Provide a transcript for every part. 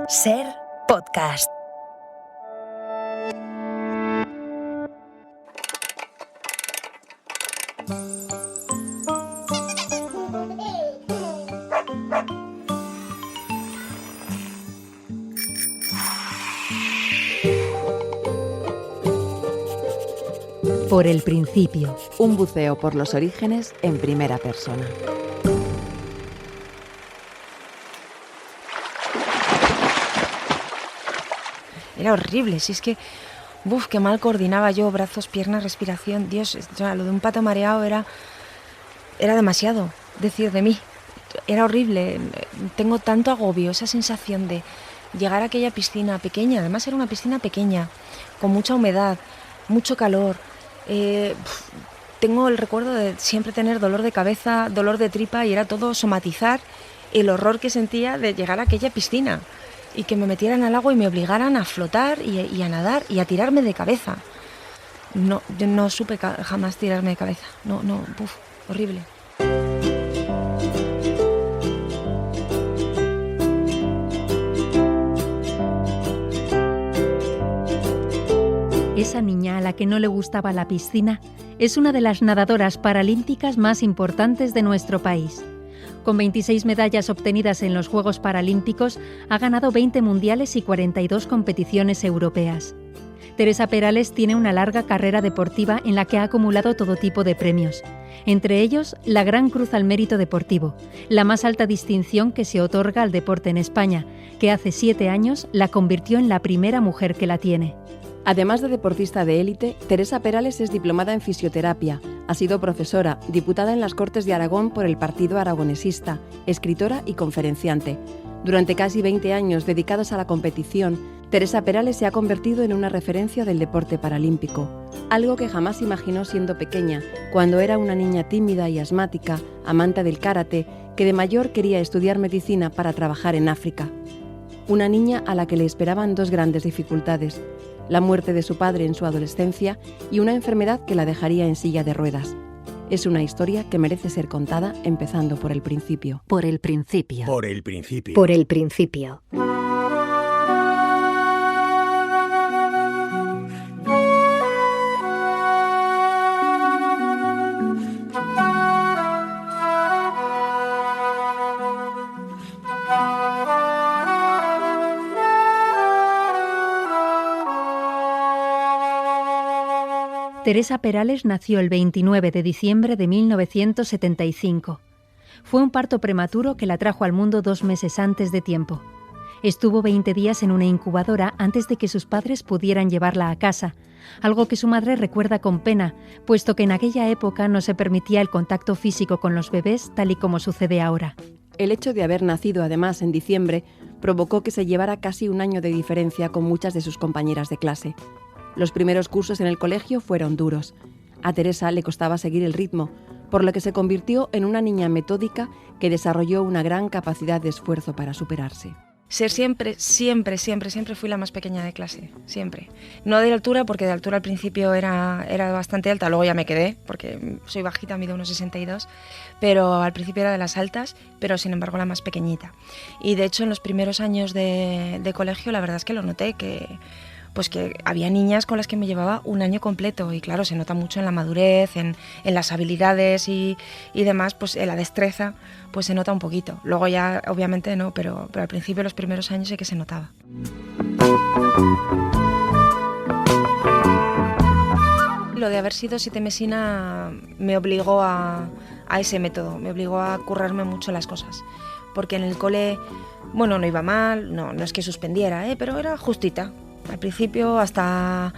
Ser podcast. Por el principio. Un buceo por los orígenes en primera persona. Era horrible, si es que... qué mal coordinaba yo, brazos, piernas, respiración. Dios, lo de un pato mareado era demasiado decir de mí. Era horrible. Tengo tanto agobio, esa sensación de llegar a aquella piscina pequeña. Además era una piscina pequeña, con mucha humedad, mucho calor. Tengo el recuerdo de siempre tener dolor de cabeza, dolor de tripa, y era todo somatizar el horror que sentía de llegar a aquella piscina y que me metieran al agua y me obligaran a flotar y a nadar y a tirarme de cabeza. No, yo no supe jamás tirarme de cabeza. Horrible. Esa niña a la que no le gustaba la piscina es una de las nadadoras paralímpicas más importantes de nuestro país. Con 26 medallas obtenidas en los Juegos Paralímpicos, ha ganado 20 mundiales y 42 competiciones europeas. Teresa Perales tiene una larga carrera deportiva en la que ha acumulado todo tipo de premios, entre ellos la Gran Cruz al Mérito Deportivo, la más alta distinción que se otorga al deporte en España, que hace 7 años la convirtió en la primera mujer que la tiene. Además de deportista de élite, Teresa Perales es diplomada en fisioterapia, ha sido profesora, diputada en las Cortes de Aragón por el Partido Aragonesista, escritora y conferenciante. Durante casi 20 años dedicados a la competición, Teresa Perales se ha convertido en una referencia del deporte paralímpico, algo que jamás imaginó siendo pequeña, cuando era una niña tímida y asmática, amante del karate, que de mayor quería estudiar medicina para trabajar en África. Una niña a la que le esperaban 2 grandes dificultades: la muerte de su padre en su adolescencia y una enfermedad que la dejaría en silla de ruedas. Es una historia que merece ser contada empezando por el principio. Por el principio. Por el principio. Por el principio. Teresa Perales nació el 29 de diciembre de 1975. Fue un parto prematuro que la trajo al mundo 2 meses antes de tiempo. Estuvo 20 días en una incubadora antes de que sus padres pudieran llevarla a casa, algo que su madre recuerda con pena, puesto que en aquella época no se permitía el contacto físico con los bebés tal y como sucede ahora. El hecho de haber nacido además en diciembre provocó que se llevara casi un año de diferencia con muchas de sus compañeras de clase. Los primeros cursos en el colegio fueron duros. A Teresa le costaba seguir el ritmo, por lo que se convirtió en una niña metódica que desarrolló una gran capacidad de esfuerzo para superarse. Siempre fui la más pequeña de clase, siempre. No de altura, porque de altura al principio era bastante alta, luego ya me quedé, porque soy bajita, mido 1,62, pero al principio era de las altas, pero sin embargo la más pequeñita. Y de hecho en los primeros años de colegio la verdad es que lo noté, que había niñas con las que me llevaba un año completo, y claro, se nota mucho en la madurez, en las habilidades y demás, pues en la destreza, pues se nota un poquito. Luego ya obviamente no, pero al principio, los primeros años sí que se notaba. Lo de haber sido sietemesina me obligó a ese método, me obligó a currarme mucho las cosas, porque en el cole, no iba mal, no es que suspendiera, pero era justita. Al principio hasta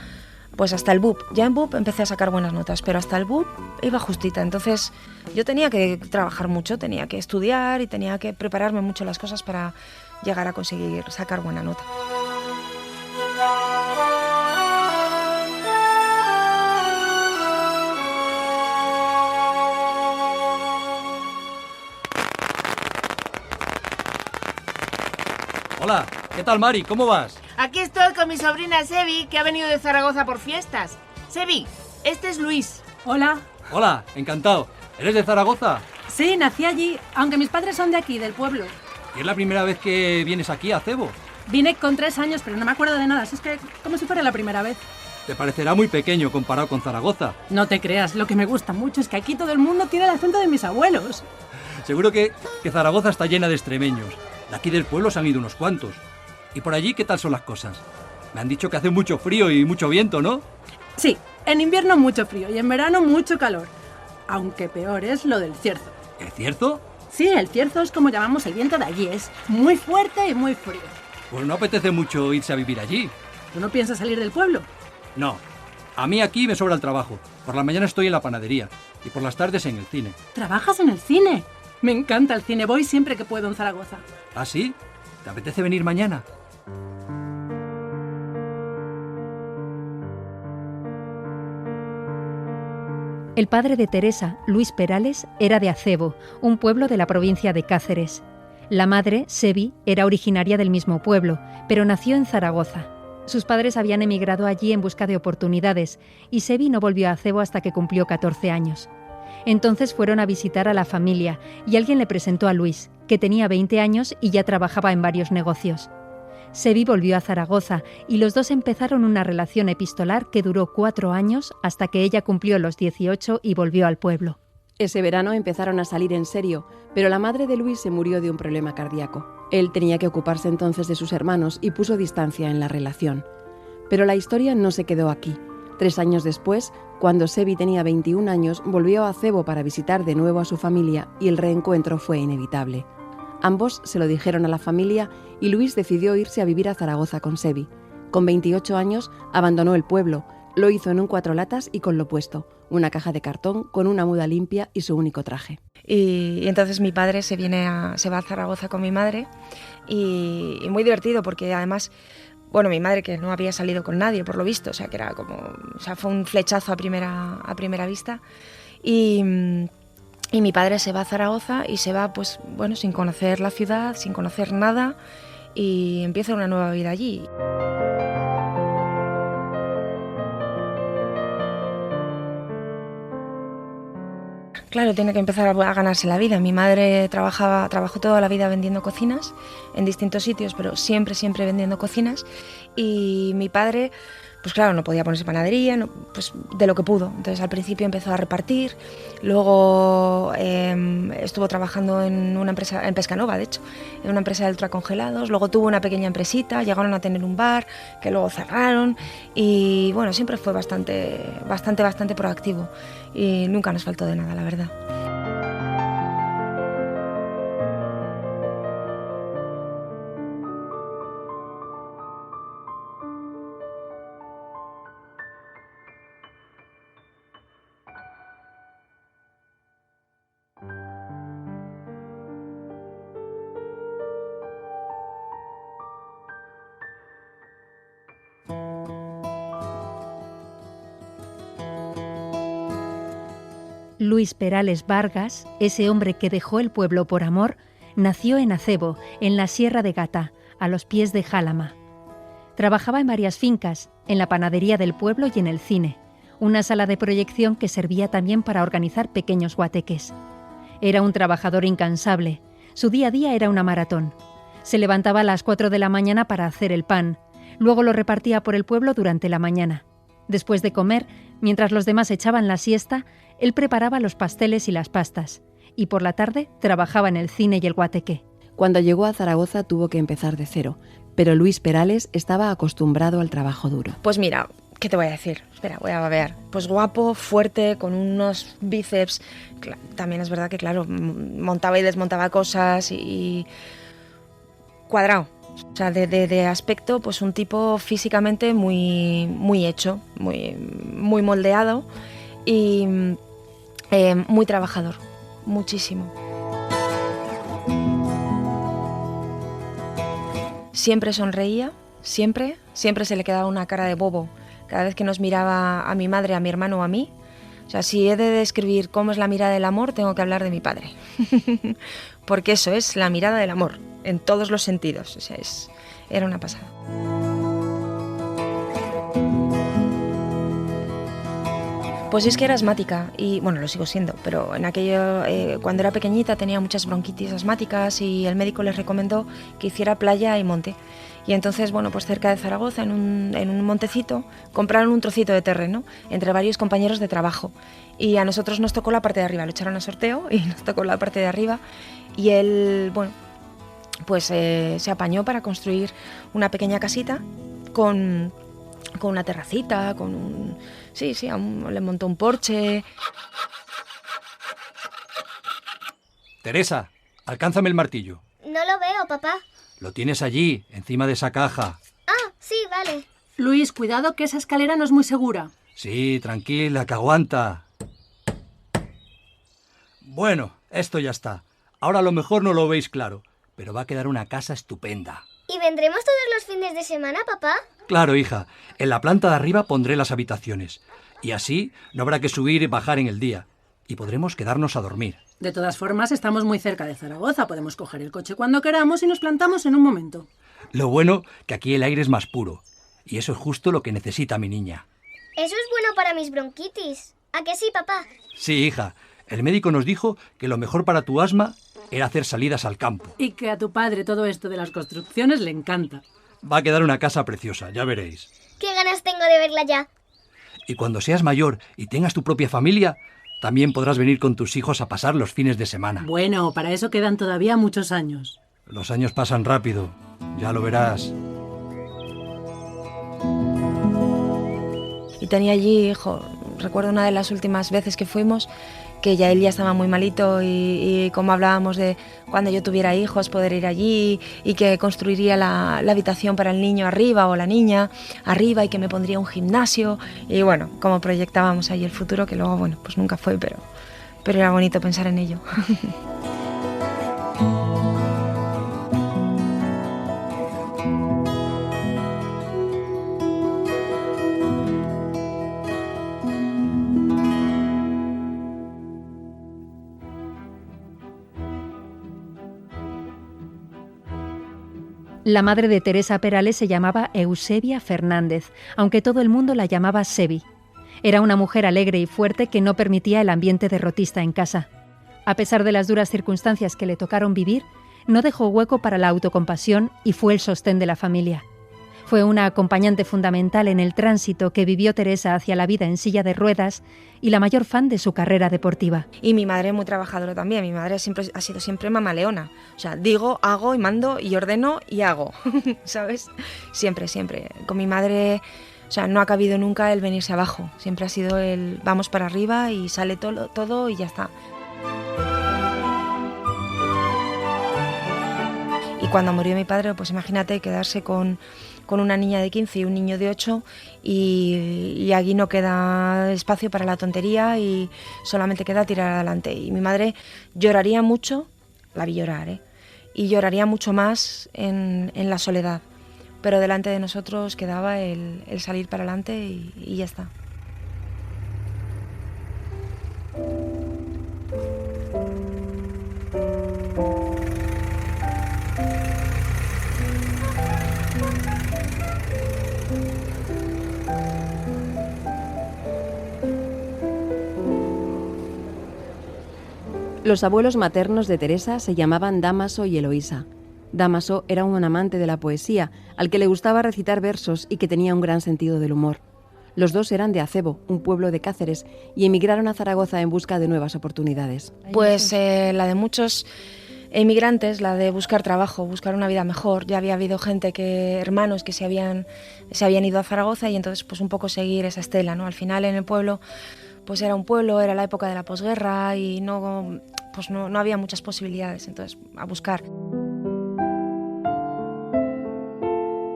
el BUP. Ya en BUP empecé a sacar buenas notas, pero hasta el BUP iba justita. Entonces yo tenía que trabajar mucho, tenía que estudiar y tenía que prepararme mucho las cosas para llegar a conseguir sacar buena nota. Hola, ¿qué tal, Mari? ¿Cómo vas? Aquí estoy con mi sobrina Sebi, que ha venido de Zaragoza por fiestas. Sebi, este es Luis. Hola. Hola, encantado. ¿Eres de Zaragoza? Sí, nací allí, aunque mis padres son de aquí, del pueblo. ¿Y es la primera vez que vienes aquí a Cebo? Vine con 3 años, pero no me acuerdo de nada. Es que como si fuera la primera vez. Te parecerá muy pequeño comparado con Zaragoza. No te creas, lo que me gusta mucho es que aquí todo el mundo tiene el acento de mis abuelos. Seguro que Zaragoza está llena de extremeños. De aquí del pueblo se han ido unos cuantos. ¿Y por allí qué tal son las cosas? Me han dicho que hace mucho frío y mucho viento, ¿no? Sí, en invierno mucho frío y en verano mucho calor. Aunque peor es lo del cierzo. ¿El cierzo? Sí, el cierzo es como llamamos el viento de allí. Es muy fuerte y muy frío. Pues no apetece mucho irse a vivir allí. ¿Tú no piensas salir del pueblo? No. A mí aquí me sobra el trabajo. Por la mañana estoy en la panadería y por las tardes en el cine. ¿Trabajas en el cine? Me encanta el cine. Voy siempre que puedo en Zaragoza. ¿Ah, sí? ¿Te apetece venir mañana? El padre de Teresa, Luis Perales, era de Acebo, un pueblo de la provincia de Cáceres. La madre, Sevi, era originaria del mismo pueblo, pero nació en Zaragoza. Sus padres habían emigrado allí en busca de oportunidades y Sevi no volvió a Acebo hasta que cumplió 14 años. Entonces fueron a visitar a la familia y alguien le presentó a Luis, que tenía 20 años y ya trabajaba en varios negocios. Sevi volvió a Zaragoza y los dos empezaron una relación epistolar que duró 4 años hasta que ella cumplió los 18 y volvió al pueblo. Ese verano empezaron a salir en serio, pero la madre de Luis se murió de un problema cardíaco. Él tenía que ocuparse entonces de sus hermanos y puso distancia en la relación. Pero la historia no se quedó aquí. 3 años después, cuando Sevi tenía 21 años, volvió a Acebo para visitar de nuevo a su familia y el reencuentro fue inevitable. Ambos se lo dijeron a la familia y Luis decidió irse a vivir a Zaragoza con Sevi. Con 28 años abandonó el pueblo, lo hizo en un 4 latas y con lo puesto, una caja de cartón con una muda limpia y su único traje. Y entonces mi padre se va a Zaragoza con mi madre y muy divertido porque además, bueno, mi madre que no había salido con nadie por lo visto, o sea que era como, o sea, fue un flechazo a primera vista y mi padre se va a Zaragoza y se va, pues bueno, sin conocer la ciudad, sin conocer nada y empieza una nueva vida allí. Claro, tiene que empezar a ganarse la vida. Mi madre trabajó toda la vida vendiendo cocinas en distintos sitios, pero siempre vendiendo cocinas. Y mi padre, pues claro, no podía ponerse panadería, pues de lo que pudo. Entonces al principio empezó a repartir, luego estuvo trabajando en una empresa, en Pescanova de hecho, en una empresa de ultracongelados, luego tuvo una pequeña empresita, llegaron a tener un bar que luego cerraron y bueno, siempre fue bastante proactivo y nunca nos faltó de nada, la verdad. Luis Perales Vargas, ese hombre que dejó el pueblo por amor, nació en Acebo, en la Sierra de Gata, a los pies de Jálama. Trabajaba en varias fincas, en la panadería del pueblo y en el cine, una sala de proyección que servía también para organizar pequeños guateques. Era un trabajador incansable, su día a día era una maratón. Se levantaba a las 4 de la mañana para hacer el pan, luego lo repartía por el pueblo durante la mañana. Después de comer, mientras los demás echaban la siesta, él preparaba los pasteles y las pastas, y por la tarde trabajaba en el cine y el guateque. Cuando llegó a Zaragoza tuvo que empezar de cero, pero Luis Perales estaba acostumbrado al trabajo duro. Pues mira, ¿qué te voy a decir? Espera, voy a ver. Pues guapo, fuerte, con unos bíceps. También es verdad que, claro, montaba y desmontaba cosas y cuadrado. O sea, de aspecto, pues un tipo físicamente muy hecho, muy moldeado y muy trabajador, muchísimo. Siempre sonreía, siempre se le quedaba una cara de bobo cada vez que nos miraba a mi madre, a mi hermano o a mí. O sea, si he de describir cómo es la mirada del amor, tengo que hablar de mi padre. Porque eso es la mirada del amor, en todos los sentidos. O sea, era una pasada. Pues es que era asmática y bueno, lo sigo siendo, pero en aquello, cuando era pequeñita tenía muchas bronquitis asmáticas y el médico les recomendó que hiciera playa y monte. Y entonces, bueno, pues cerca de Zaragoza, en un montecito, compraron un trocito de terreno entre varios compañeros de trabajo. Y a nosotros nos tocó la parte de arriba, lo echaron a sorteo y nos tocó la parte de arriba. Y él, bueno, pues se apañó para construir una pequeña casita con una terracita, con un... Sí, le montó un porche. Teresa, alcánzame el martillo. No lo veo, papá. Lo tienes allí, encima de esa caja. Ah, sí, vale. Luis, cuidado que esa escalera no es muy segura. Sí, tranquila, que aguanta. Bueno, esto ya está. Ahora a lo mejor no lo veis claro, pero va a quedar una casa estupenda. ¿Y vendremos todos los fines de semana, papá? Claro, hija. En la planta de arriba pondré las habitaciones. Y así no habrá que subir y bajar en el día. Y podremos quedarnos a dormir. De todas formas, estamos muy cerca de Zaragoza. Podemos coger el coche cuando queramos y nos plantamos en un momento. Lo bueno que aquí el aire es más puro. Y eso es justo lo que necesita mi niña. Eso es bueno para mis bronquitis. ¿A que sí, papá? Sí, hija. El médico nos dijo que lo mejor para tu asma era hacer salidas al campo. Y que a tu padre todo esto de las construcciones le encanta. Va a quedar una casa preciosa, ya veréis. ¡Qué ganas tengo de verla ya! Y cuando seas mayor y tengas tu propia familia, también podrás venir con tus hijos a pasar los fines de semana. Bueno, para eso quedan todavía muchos años. Los años pasan rápido, ya lo verás. Y tenía allí, recuerdo una de las últimas veces que fuimos, que él ya estaba muy malito y como hablábamos de cuando yo tuviera hijos poder ir allí y que construiría la habitación para el niño arriba o la niña arriba y que me pondría un gimnasio y bueno, como proyectábamos ahí el futuro, que luego bueno, pues nunca fue, pero era bonito pensar en ello. La madre de Teresa Perales se llamaba Eusebia Fernández, aunque todo el mundo la llamaba Sebi. Era una mujer alegre y fuerte que no permitía el ambiente derrotista en casa. A pesar de las duras circunstancias que le tocaron vivir, no dejó hueco para la autocompasión y fue el sostén de la familia. Fue una acompañante fundamental en el tránsito que vivió Teresa hacia la vida en silla de ruedas y la mayor fan de su carrera deportiva. Y mi madre muy trabajadora también. Mi madre ha sido siempre mamaleona. O sea, digo, hago y mando y ordeno y hago, ¿sabes? Siempre, siempre. Con mi madre, o sea, no ha cabido nunca el venirse abajo. Siempre ha sido el vamos para arriba y sale todo y ya está. Y cuando murió mi padre, pues imagínate quedarse con una niña de 15 y un niño de 8 y aquí no queda espacio para la tontería y solamente queda tirar adelante. Y mi madre lloraría mucho, la vi llorar, y lloraría mucho más en la soledad. Pero delante de nosotros quedaba el salir para adelante y ya está. Los abuelos maternos de Teresa se llamaban Dámaso y Eloísa. Dámaso era un amante de la poesía, al que le gustaba recitar versos y que tenía un gran sentido del humor. Los dos eran de Acebo, un pueblo de Cáceres, y emigraron a Zaragoza en busca de nuevas oportunidades. Pues la de muchos emigrantes, la de buscar trabajo, buscar una vida mejor. Ya había habido hermanos que se habían ido a Zaragoza y entonces pues un poco seguir esa estela, ¿no? Al final en el pueblo pues era un pueblo, era la época de la posguerra y no había muchas posibilidades, entonces a buscar.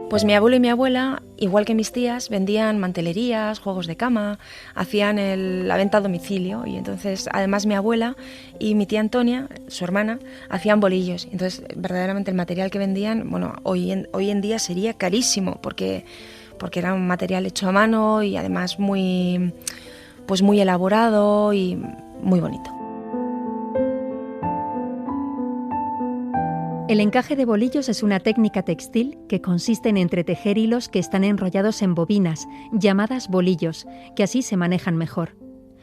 Pues mi abuelo y mi abuela, igual que mis tías, vendían mantelerías, juegos de cama, hacían la venta a domicilio y entonces además mi abuela y mi tía Antonia, su hermana, hacían bolillos. Entonces verdaderamente el material que vendían, bueno, hoy en día sería carísimo porque era un material hecho a mano y además muy elaborado y muy bonito. El encaje de bolillos es una técnica textil que consiste en entretejer hilos que están enrollados en bobinas, llamadas bolillos, que así se manejan mejor.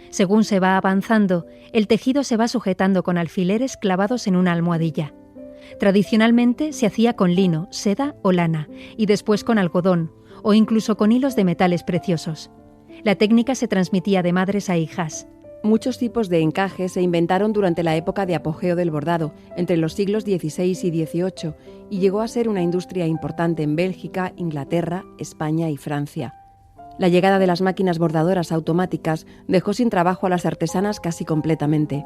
Según se va avanzando, el tejido se va sujetando con alfileres clavados en una almohadilla. Tradicionalmente se hacía con lino, seda o lana, y después con algodón, o incluso con hilos de metales preciosos. La técnica se transmitía de madres a hijas. Muchos tipos de encaje se inventaron durante la época de apogeo del bordado, entre los siglos XVI y XVIII, y llegó a ser una industria importante en Bélgica, Inglaterra, España y Francia. La llegada de las máquinas bordadoras automáticas dejó sin trabajo a las artesanas casi completamente.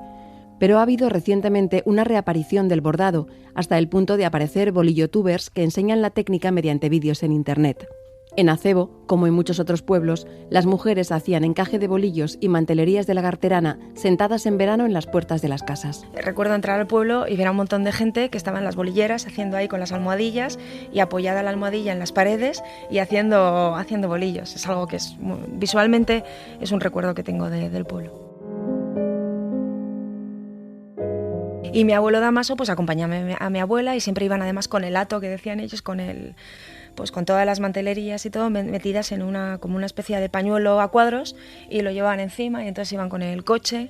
Pero ha habido recientemente una reaparición del bordado, hasta el punto de aparecer bolillotubers que enseñan la técnica mediante vídeos en Internet. En Acebo, como en muchos otros pueblos, las mujeres hacían encaje de bolillos y mantelerías de lagarterana sentadas en verano en las puertas de las casas. Recuerdo entrar al pueblo y ver a un montón de gente que estaba en las bolilleras haciendo ahí con las almohadillas y apoyada la almohadilla en las paredes y haciendo bolillos. Es algo que visualmente es un recuerdo que tengo del pueblo. Y mi abuelo Damaso pues acompañaba a mi abuela y siempre iban además con el hato que decían ellos, con todas las mantelerías y todo metidas en como una especie de pañuelo a cuadros y lo llevaban encima y entonces iban con el coche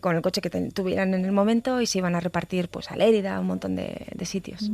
que tuvieran en el momento y se iban a repartir pues a Lérida, a un montón de sitios.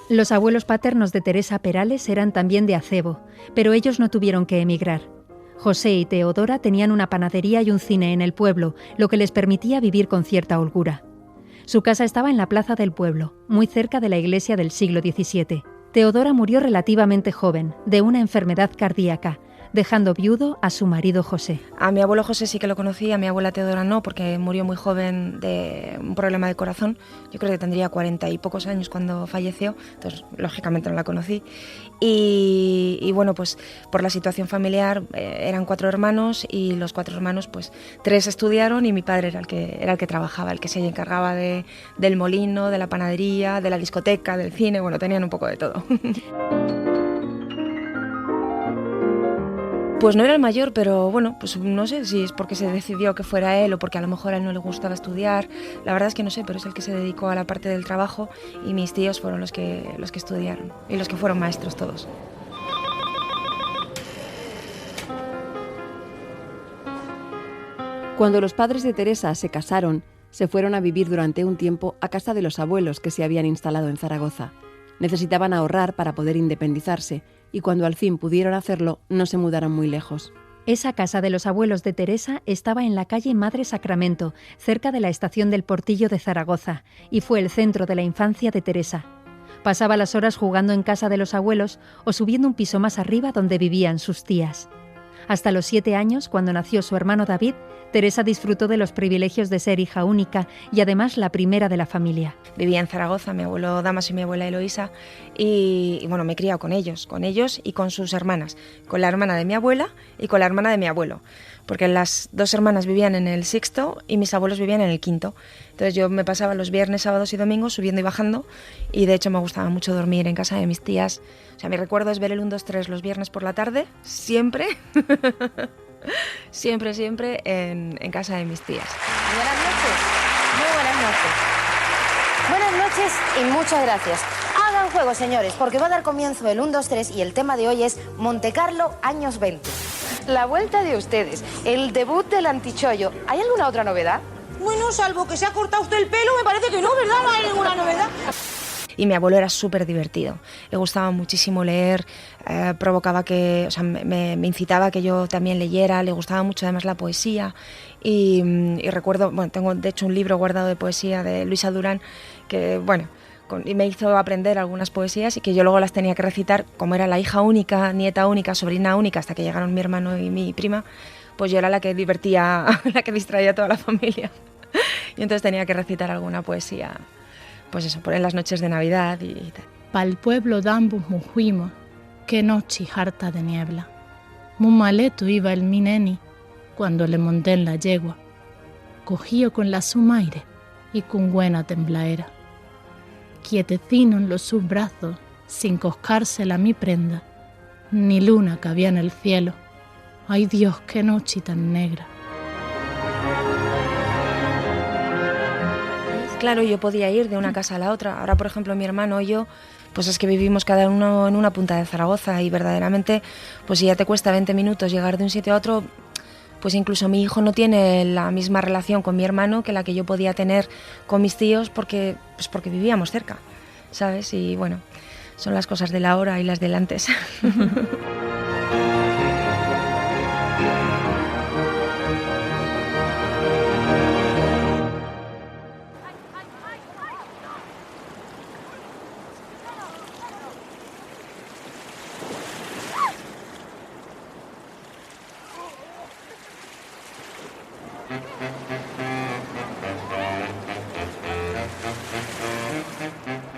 Los abuelos paternos de Teresa Perales eran también de Acebo, pero ellos no tuvieron que emigrar. José y Teodora tenían una panadería y un cine en el pueblo, lo que les permitía vivir con cierta holgura. Su casa estaba en la plaza del pueblo, muy cerca de la iglesia del siglo XVII. Teodora murió relativamente joven, de una enfermedad cardíaca, dejando viudo a su marido José. A mi abuelo José sí que lo conocí, a mi abuela Teodora no, porque murió muy joven de un problema de corazón. Yo creo que tendría 40 y pocos años cuando falleció, entonces lógicamente no la conocí. Y bueno, pues por la situación familiar eran 4 hermanos y los 4 hermanos, pues 3 estudiaron y mi padre era el que trabajaba, el que se encargaba del molino, de la panadería, de la discoteca, del cine, bueno, tenían un poco de todo. Pues no era el mayor, pero bueno, pues no sé si es porque se decidió que fuera él o porque a lo mejor a él no le gustaba estudiar. La verdad es que no sé, pero es el que se dedicó a la parte del trabajo y mis tíos fueron los que estudiaron y los que fueron maestros todos. Cuando los padres de Teresa se casaron, se fueron a vivir durante un tiempo a casa de los abuelos que se habían instalado en Zaragoza. Necesitaban ahorrar para poder independizarse y cuando al fin pudieron hacerlo, no se mudaron muy lejos. Esa casa de los abuelos de Teresa estaba en la calle Madre Sacramento, cerca de la estación del Portillo de Zaragoza, y fue el centro de la infancia de Teresa. Pasaba las horas jugando en casa de los abuelos o subiendo un piso más arriba donde vivían sus tías. Hasta los 7 años, cuando nació su hermano David, Teresa disfrutó de los privilegios de ser hija única y además la primera de la familia. Vivía en Zaragoza, mi abuelo Damaso y mi abuela Eloísa, y bueno, me he criado con ellos y con sus hermanas, con la hermana de mi abuela y con la hermana de mi abuelo, porque las 2 hermanas vivían en el 6º y mis abuelos vivían en el 5º. Entonces yo me pasaba los viernes, sábados y domingos subiendo y bajando y de hecho me gustaba mucho dormir en casa de mis tías. O sea, mi recuerdo es ver el 1, 2, 3 los viernes por la tarde, siempre, siempre en casa de mis tías. Buenas noches, muy buenas noches. Buenas noches y muchas gracias. Hagan juego, señores, porque va a dar comienzo el 1, 2, 3 y el tema de hoy es Montecarlo, años 20. La vuelta de ustedes, el debut del Antichollo. ¿Hay alguna otra novedad? Bueno, salvo que se ha cortado usted el pelo, me parece que no, ¿verdad? No hay ninguna novedad. Y mi abuelo era súper divertido, le gustaba muchísimo leer, provocaba que, o sea, me incitaba a que yo también leyera, le gustaba mucho además la poesía y recuerdo, bueno, tengo de hecho un libro guardado de poesía de Luisa Durán que, bueno, y me hizo aprender algunas poesías y que yo luego las tenía que recitar, como era la hija única, nieta única, sobrina única, hasta que llegaron mi hermano y mi prima, pues yo era la que divertía, la que distraía a toda la familia y entonces tenía que recitar alguna poesía. Pues eso, por en las noches de Navidad y tal. Pa'l pueblo d'ambos nos fuimos, qué noche harta de niebla. Muy maleto iba el mi neni cuando le monté en la yegua, cogío con la su maire y con buena temblaera. Quietecino en los sus brazos, sin coscársela mi prenda, ni luna cabía en el cielo. Ay Dios, qué noche tan negra. Claro, yo podía ir de una casa a la otra. Ahora, por ejemplo, mi hermano y yo, pues es que vivimos cada uno en una punta de Zaragoza y verdaderamente, pues si ya te cuesta 20 minutos llegar de un sitio a otro, pues incluso mi hijo no tiene la misma relación con mi hermano que la que yo podía tener con mis tíos porque vivíamos cerca, ¿sabes? Y bueno, son las cosas del ahora y las del antes.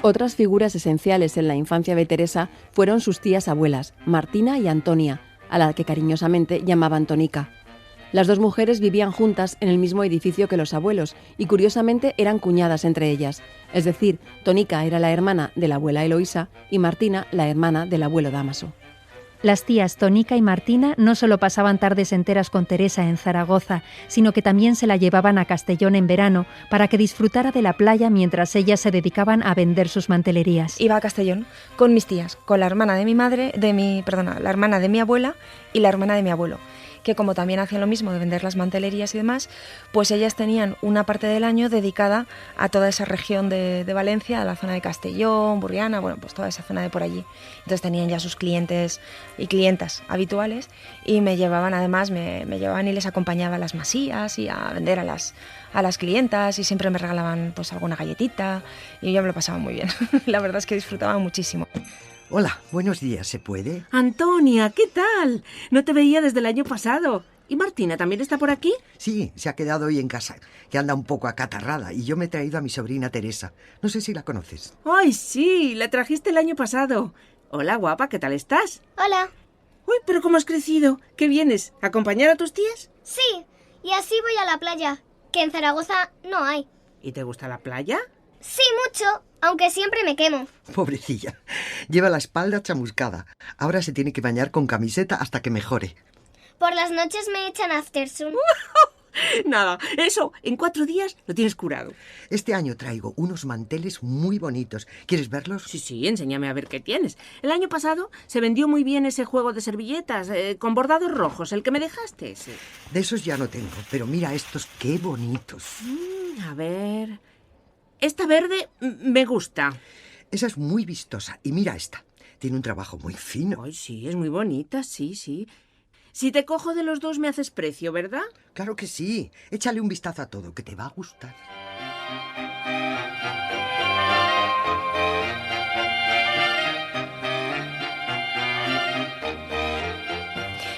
Otras figuras esenciales en la infancia de Teresa fueron sus tías abuelas, Martina y Antonia, a la que cariñosamente llamaban Tonica. Las dos mujeres vivían juntas en el mismo edificio que los abuelos y curiosamente eran cuñadas entre ellas. Es decir, Tonica era la hermana de la abuela Eloísa y Martina la hermana del abuelo Dámaso. Las tías Tonica y Martina no solo pasaban tardes enteras con Teresa en Zaragoza, sino que también se la llevaban a Castellón en verano para que disfrutara de la playa mientras ellas se dedicaban a vender sus mantelerías. Iba a Castellón con mis tías, con la hermana de la hermana de mi abuela y la hermana de mi abuelo, que como también hacían lo mismo de vender las mantelerías y demás, pues ellas tenían una parte del año dedicada a toda esa región de Valencia, a la zona de Castellón, Burriana, bueno, pues toda esa zona de por allí. Entonces tenían ya sus clientes y clientas habituales y me llevaban y les acompañaba a las masías y a vender a las clientas y siempre me regalaban pues alguna galletita y yo me lo pasaba muy bien. La verdad es que disfrutaba muchísimo. Hola, buenos días, ¿se puede? Antonia, ¿qué tal? No te veía desde el año pasado. ¿Y Martina también está por aquí? Sí, se ha quedado hoy en casa, que anda un poco acatarrada, y yo me he traído a mi sobrina Teresa. No sé si la conoces. ¡Ay, sí! La trajiste el año pasado. Hola, guapa, ¿qué tal estás? Hola. Uy, pero ¿cómo has crecido? ¿Qué vienes? ¿A acompañar a tus tías? Sí, y así voy a la playa, que en Zaragoza no hay. ¿Y te gusta la playa? Sí, mucho, aunque siempre me quemo. Pobrecilla, lleva la espalda chamuscada. Ahora se tiene que bañar con camiseta hasta que mejore. Por las noches me echan aftersun. Nada, eso, en 4 días lo tienes curado. Este año traigo unos manteles muy bonitos. ¿Quieres verlos? Sí, enséñame a ver qué tienes. El año pasado se vendió muy bien ese juego de servilletas con bordados rojos, el que me dejaste. Sí. De esos ya no tengo, pero mira estos, qué bonitos. A ver... Esta verde me gusta. Esa es muy vistosa. Y mira esta. Tiene un trabajo muy fino. Ay, sí, es muy bonita, sí. Si te cojo de los dos me haces precio, ¿verdad? Claro que sí. Échale un vistazo a todo, que te va a gustar.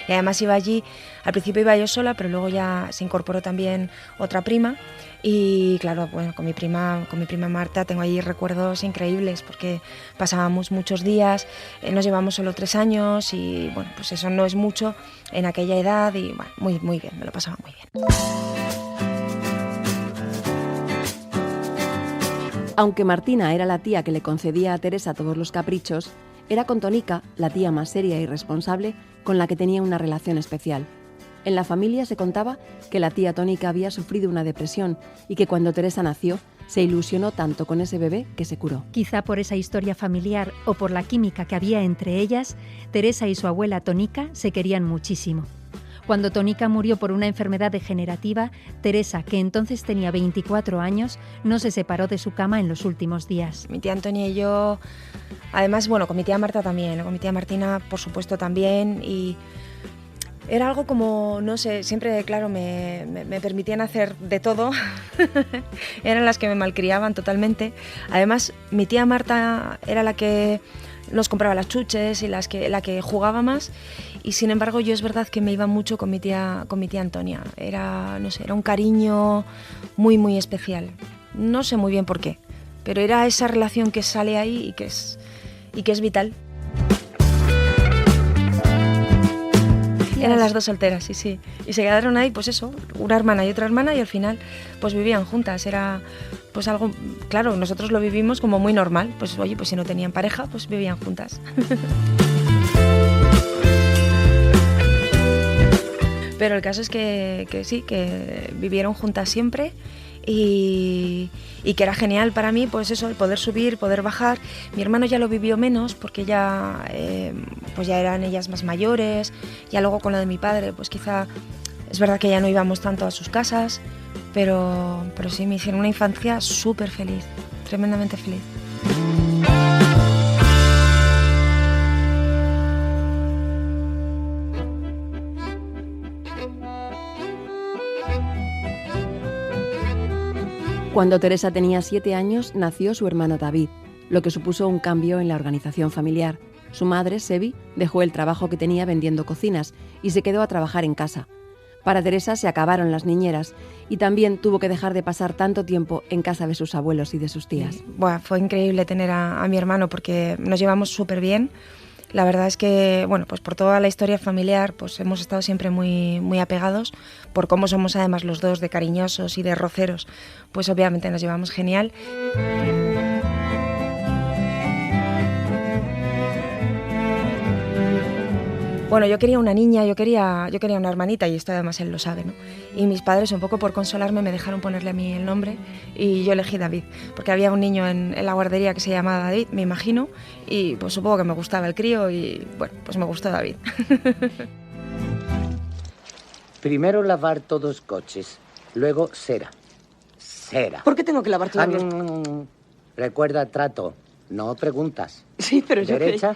Y además iba allí, al principio iba yo sola, pero luego ya se incorporó también otra prima. Y claro, bueno, con mi prima Marta tengo allí recuerdos increíbles porque pasábamos muchos días, nos llevamos solo 3 años y bueno, pues eso no es mucho en aquella edad y bueno, muy bien, me lo pasaba muy bien. Aunque Martina era la tía que le concedía a Teresa todos los caprichos, era con Tonica, la tía más seria y responsable, con la que tenía una relación especial. En la familia se contaba que la tía Tonica había sufrido una depresión y que cuando Teresa nació se ilusionó tanto con ese bebé que se curó. Quizá por esa historia familiar o por la química que había entre ellas, Teresa y su abuela Tonica se querían muchísimo. Cuando Tonica murió por una enfermedad degenerativa, Teresa, que entonces tenía 24 años, no se separó de su cama en los últimos días. Mi tía Antonia y yo, además, bueno, con mi tía Marta también, con mi tía Martina, por supuesto, también, y era algo como, no sé, siempre, claro, me permitían hacer de todo. Eran las que me malcriaban totalmente. Además, mi tía Marta era la que nos compraba las chuches y la que jugaba más. Y sin embargo, yo es verdad que me iba mucho con mi tía Antonia. Era, no sé, era un cariño muy, muy especial. No sé muy bien por qué, pero era esa relación que sale ahí y que es vital. Eran las dos solteras, sí. Y se quedaron ahí, pues eso, una hermana y otra hermana, y al final pues vivían juntas. Era pues algo, claro, nosotros lo vivimos como muy normal. Pues oye, pues si no tenían pareja, pues vivían juntas. Pero el caso es que sí, que vivieron juntas siempre y que era genial para mí, pues eso, el poder subir, poder bajar. Mi hermano ya lo vivió menos porque ya, pues ya eran ellas más mayores. Ya luego con lo de mi padre, pues quizá es verdad que ya no íbamos tanto a sus casas, pero sí me hicieron una infancia súper feliz, tremendamente feliz. Cuando Teresa tenía 7 años, nació su hermano David, lo que supuso un cambio en la organización familiar. Su madre, Sebi, dejó el trabajo que tenía vendiendo cocinas y se quedó a trabajar en casa. Para Teresa se acabaron las niñeras y también tuvo que dejar de pasar tanto tiempo en casa de sus abuelos y de sus tías. Buah, fue increíble tener a mi hermano porque nos llevamos súper bien. La verdad es que, bueno, pues por toda la historia familiar, pues hemos estado siempre muy apegados, por cómo somos además los dos de cariñosos y de roceros, pues obviamente nos llevamos genial. Bueno, yo quería una niña, yo quería una hermanita, y esto además él lo sabe, ¿no? Y mis padres, un poco por consolarme, me dejaron ponerle a mí el nombre y yo elegí David, porque había un niño en la guardería que se llamaba David, me imagino, y pues supongo que me gustaba el crío y bueno, pues me gustó David. Primero lavar todos coches, luego cera. Cera. ¿Por qué tengo que lavar todos los...? Recuerda trato, no preguntas. Sí, pero yo... Derecha.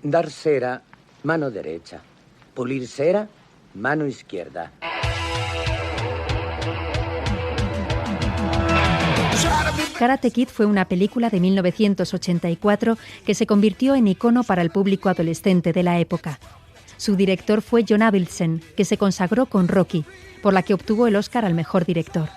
Dar cera, mano derecha. Pulir cera, mano izquierda. Karate Kid fue una película de 1984 que se convirtió en icono para el público adolescente de la época. Su director fue John Avildsen, que se consagró con Rocky, por la que obtuvo el Oscar al mejor director.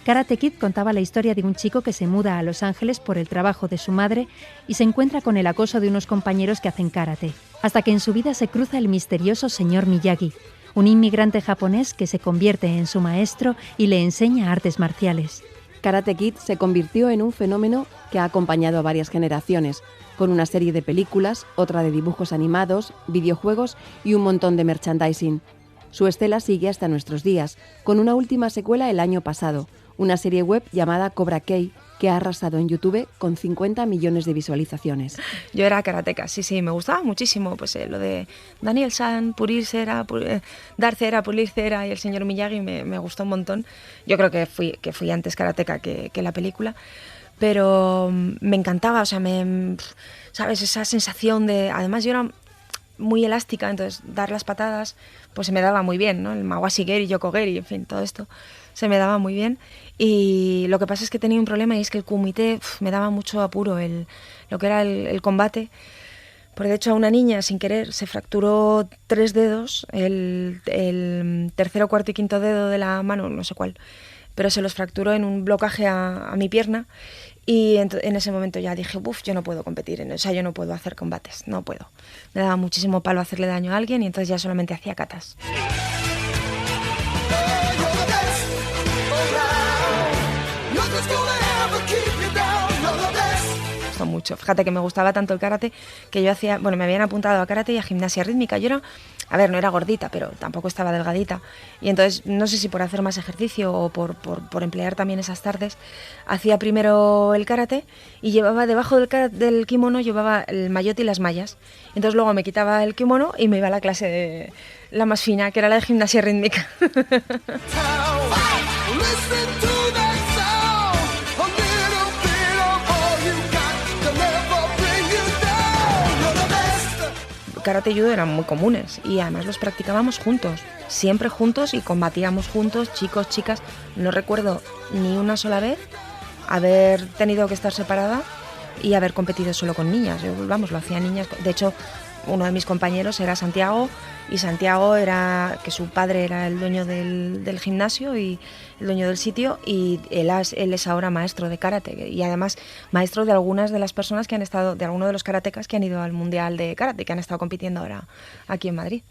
Karate Kid contaba la historia de un chico que se muda a Los Ángeles por el trabajo de su madre y se encuentra con el acoso de unos compañeros que hacen karate, hasta que en su vida se cruza el misterioso señor Miyagi, un inmigrante japonés que se convierte en su maestro y le enseña artes marciales. Karate Kid se convirtió en un fenómeno que ha acompañado a varias generaciones, con una serie de películas, otra de dibujos animados, videojuegos y un montón de merchandising. Su estela sigue hasta nuestros días, con una última secuela el año pasado, una serie web llamada Cobra Kai, que ha arrasado en YouTube con 50 millones de visualizaciones. Yo era karateca, sí, me gustaba muchísimo, pues lo de Daniel San, pulir cera, dar cera, pulir cera, y el señor Miyagi me gustó un montón. Yo creo que fui antes karateca que la película, pero me encantaba, o sea, ¿sabes? Esa sensación de... Además yo era muy elástica, entonces dar las patadas pues se me daba muy bien, ¿no? El Mawashi-geri, Yoko-geri, en fin, todo esto se me daba muy bien. Y lo que pasa es que tenía un problema, y es que el kumite me daba mucho apuro, lo que era el combate. Porque de hecho a una niña sin querer se fracturó 3 dedos, el tercero, cuarto y quinto dedo de la mano, no sé cuál, pero se los fracturó en un blocaje a mi pierna. Y en ese momento ya dije, yo no puedo competir, o sea, yo no puedo hacer combates, no puedo. Me daba muchísimo palo hacerle daño a alguien y entonces ya solamente hacía katas. Mucho. Fíjate que me gustaba tanto el karate que yo me habían apuntado a karate y a gimnasia rítmica. Yo no era gordita, pero tampoco estaba delgadita. Y entonces, no sé si por hacer más ejercicio o por emplear también esas tardes, hacía primero el karate y llevaba debajo del kimono, llevaba el maillot y las mallas. Entonces luego me quitaba el kimono y me iba a la clase de la más fina, que era la de gimnasia rítmica. Karate y judo eran muy comunes y además los practicábamos juntos, siempre juntos, y combatíamos juntos, chicos, chicas. No recuerdo ni una sola vez haber tenido que estar separada y haber competido solo con niñas. Yo, lo hacía niñas. De hecho, uno de mis compañeros era Santiago, y Santiago era, que su padre era el dueño del gimnasio y el dueño del sitio, y él es ahora maestro de karate, y además maestro de algunas de las personas que han estado, de algunos de los karatecas que han ido al Mundial de Karate, que han estado compitiendo ahora aquí en Madrid.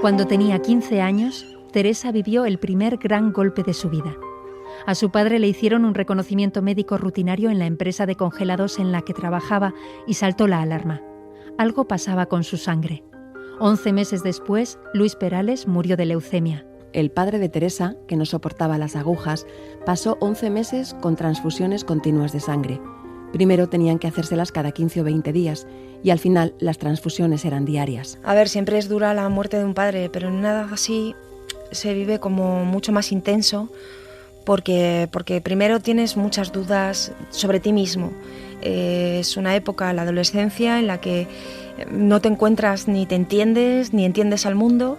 Cuando tenía 15 años, Teresa vivió el primer gran golpe de su vida. A su padre le hicieron un reconocimiento médico rutinario en la empresa de congelados en la que trabajaba y saltó la alarma. Algo pasaba con su sangre. 11 meses después, Luis Perales murió de leucemia. El padre de Teresa, que no soportaba las agujas, pasó 11 meses con transfusiones continuas de sangre. Primero tenían que hacérselas cada 15 o 20 días y al final las transfusiones eran diarias. A ver, siempre es dura la muerte de un padre, pero en una edad así se vive como mucho más intenso porque primero tienes muchas dudas sobre ti mismo. Es una época, la adolescencia, en la que no te encuentras ni te entiendes, ni entiendes al mundo,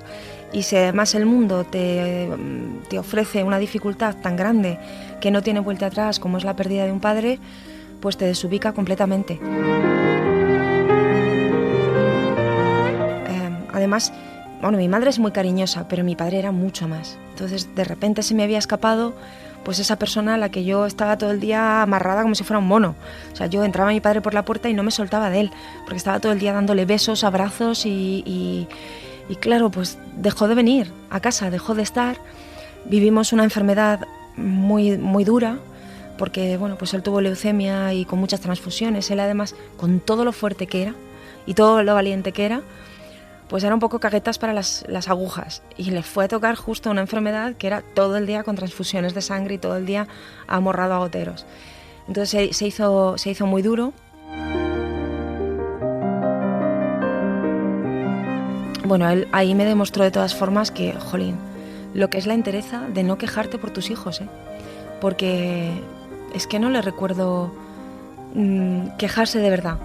y si además el mundo te ofrece una dificultad tan grande que no tiene vuelta atrás como es la pérdida de un padre, pues te desubica completamente. Además, bueno, mi madre es muy cariñosa, pero mi padre era mucho más. Entonces, de repente se me había escapado pues esa persona a la que yo estaba todo el día amarrada como si fuera un mono. O sea, yo entraba a mi padre por la puerta y no me soltaba de él, porque estaba todo el día dándole besos, abrazos y claro, pues dejó de venir a casa, dejó de estar. Vivimos una enfermedad muy, muy dura, porque bueno, pues él tuvo leucemia y con muchas transfusiones. Él además, con todo lo fuerte que era y todo lo valiente que era, pues era un poco caguetas para las agujas, y le fue a tocar justo una enfermedad que era todo el día con transfusiones de sangre y todo el día amorrado a goteros. Entonces se hizo muy duro. Bueno, él ahí me demostró de todas formas que, jolín, lo que es la entereza de no quejarte por tus hijos, porque es que no le recuerdo quejarse de verdad,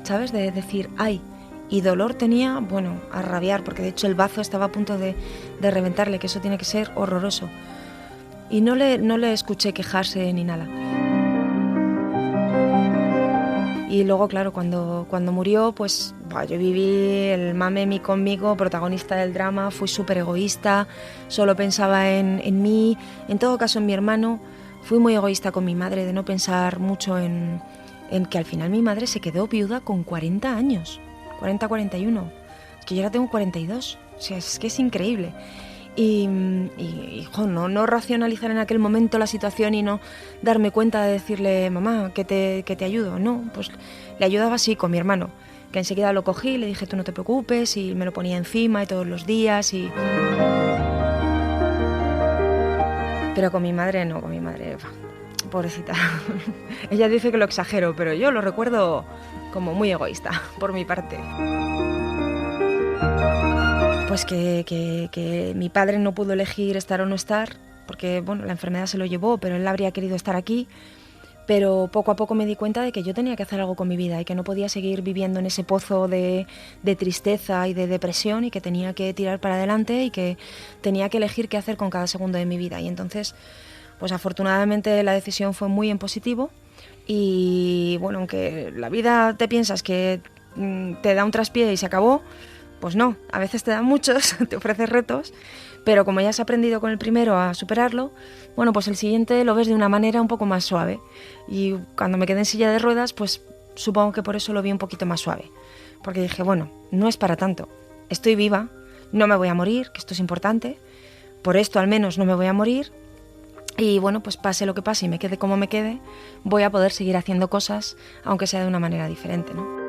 ¿sabes? De decir, ay, y dolor tenía, bueno, a rabiar, porque de hecho el bazo estaba a punto de reventarle, que eso tiene que ser horroroso. Y no le escuché quejarse ni nada. Y luego, claro, cuando murió, pues yo viví el mame conmigo, protagonista del drama, fui súper egoísta, solo pensaba en mí, en todo caso en mi hermano. Fui muy egoísta con mi madre, de no pensar mucho en que al final mi madre se quedó viuda con 40 años. 40, 41, es que yo ahora tengo 42, o sea, es que es increíble. Y no racionalizar en aquel momento la situación y no darme cuenta de decirle, mamá, que te ayudo. No, pues le ayudaba así con mi hermano, que enseguida lo cogí, le dije, tú no te preocupes, y me lo ponía encima y todos los días. Pero con mi madre no, pobrecita. Ella dice que lo exagero, pero yo lo recuerdo como muy egoísta, por mi parte. Pues que mi padre no pudo elegir estar o no estar, porque bueno, la enfermedad se lo llevó, pero él habría querido estar aquí. Pero poco a poco me di cuenta de que yo tenía que hacer algo con mi vida y que no podía seguir viviendo en ese pozo de tristeza y de depresión, y que tenía que tirar para adelante y que tenía que elegir qué hacer con cada segundo de mi vida. Y entonces, pues afortunadamente la decisión fue muy en positivo. Y bueno, aunque la vida te piensas que te da un traspié y se acabó, pues no, a veces te da muchos, te ofrece retos, pero como ya has aprendido con el primero a superarlo, bueno, pues el siguiente lo ves de una manera un poco más suave. Y cuando me quedé en silla de ruedas, pues supongo que por eso lo vi un poquito más suave, porque dije, bueno, no es para tanto, estoy viva, no me voy a morir, que esto es importante, por esto al menos no me voy a morir. Y bueno, pues pase lo que pase y me quede como me quede, voy a poder seguir haciendo cosas, aunque sea de una manera diferente, ¿no?